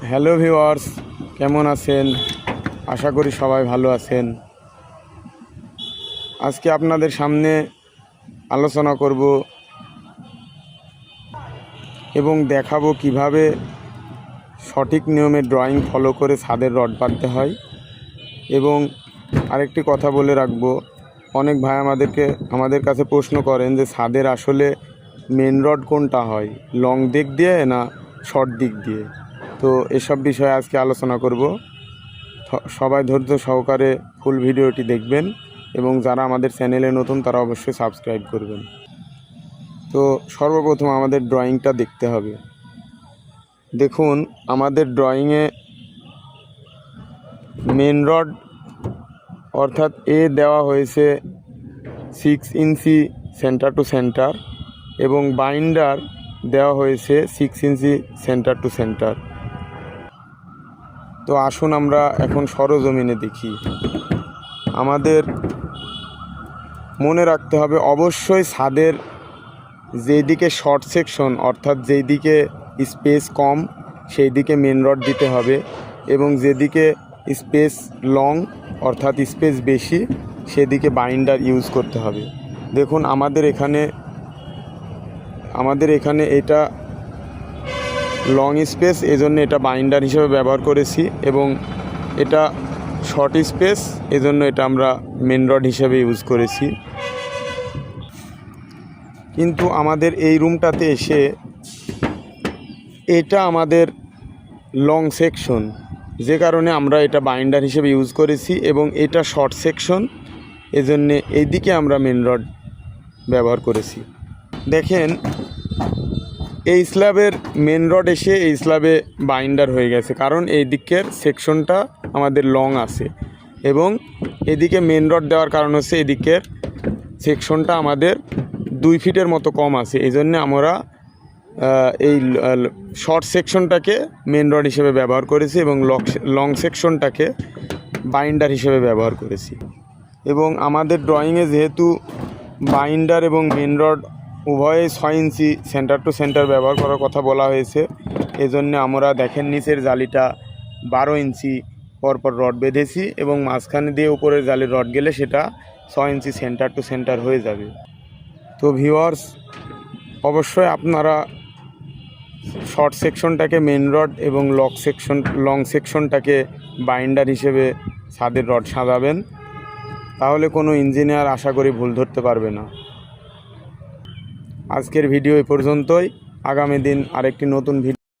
Hello viewers, কেমন আছেন? আশা করি সবাই ভালো আছেন। আজকে আপনাদের সামনে আলোচনা করব এবং দেখাবো কিভাবে সঠিক নিয়মে ড্রয়িং ফলো করে ছাদের রড বাঁধতে হয়। এবং আরেকটি কথা বলে রাখবো, অনেক ভাই আমাদের কাছে প্রশ্ন করেন যে ছাদের আসলে মেন রড কোনটা হয়, লং দিক দিয়ে না শর্ট দিক দিয়ে। তো এসব বিষয়ে আজকে আলোচনা করব। সবাই ধৈর্য সহকারে ফুল ভিডিওটি দেখবেন এবং যারা আমাদের চ্যানেলে নতুন তারা অবশ্যই সাবস্ক্রাইব করবেন। তো সর্বপ্রথম আমাদের ড্রয়িংটা দেখতে হবে। দেখুন, আমাদের ড্রয়িংয়ে মেন রড অর্থাৎ এ দেওয়া হয়েছে 6 ইঞ্চি সেন্টার টু সেন্টার এবং বাইন্ডার দেওয়া হয়েছে 6 ইঞ্চি সেন্টার টু সেন্টার। তো আসুন আমরা এখন সরজমিনে দেখি। আমাদের মনে রাখতে হবে অবশ্যই ছাদের যেদিকে শর্ট সেকশন অর্থাৎ যেই দিকে স্পেস কম সেই দিকে মেন রড দিতে হবে এবং যেদিকে স্পেস লং অর্থাৎ স্পেস বেশি সেদিকে বাইন্ডার ইউজ করতে হবে। দেখুন আমাদের এখানে এটা লং স্পেস, এজন্য এটা বাইন্ডার হিসেবে ব্যবহার করেছি এবং এটা শর্ট স্পেস, এজন্য এটা আমরা মেন রড হিসেবে ইউজ করেছি। কিন্তু আমাদের এই রুমটাতে এসে এটা আমাদের লং সেকশন, যে কারণে আমরা এটা বাইন্ডার হিসেবে ইউজ করেছি এবং এটা শর্ট সেকশন, এজন্যে এই দিকে আমরা মেন রড ব্যবহার করেছি। দেখেন, এই স্ল্যাবের মেন রড এসে এই স্ল্যাবে বাইন্ডার হয়ে গেছে, কারণ এই দিকের সেকশনটা আমাদের লং আছে এবং এদিকে মেন রড দেওয়ার কারণ হচ্ছে এদিকের সেকশনটা আমাদের 2 ফিটের মতো কম আছে। এই জন্যে আমরা এই শর্ট সেকশনটাকে মেন রড হিসেবে ব্যবহার করেছি এবং লং সেকশনটাকে বাইন্ডার হিসেবে ব্যবহার করেছি। এবং আমাদের ড্রয়িংয়ে যেহেতু বাইন্ডার এবং মেন রড উভয়ই 6 ইঞ্চি সেন্টার টু সেন্টার ব্যবহার করার কথা বলা হয়েছে, এজন্য আমরা দেখেন নিচের জালিটা 12 ইঞ্চি পরপর রড বেঁধেছি এবং মাঝখানে দিয়ে উপরের জালির রড গেলে সেটা 6 ইঞ্চি সেন্টার টু সেন্টার হয়ে যাবে। তো ভিউয়ার্স, অবশ্যই আপনারা শর্ট সেকশনটাকে মেন রড এবং লং সেকশনটাকে বাইন্ডার হিসেবে ছাদের রড সাজাবেন, তাহলে কোনো ইঞ্জিনিয়ার আশা করি ভুল ধরতে পারবে না। আজকের ভিডিও এ পর্যন্তই। আগামী দিন আরেকটি নতুন ভিডিও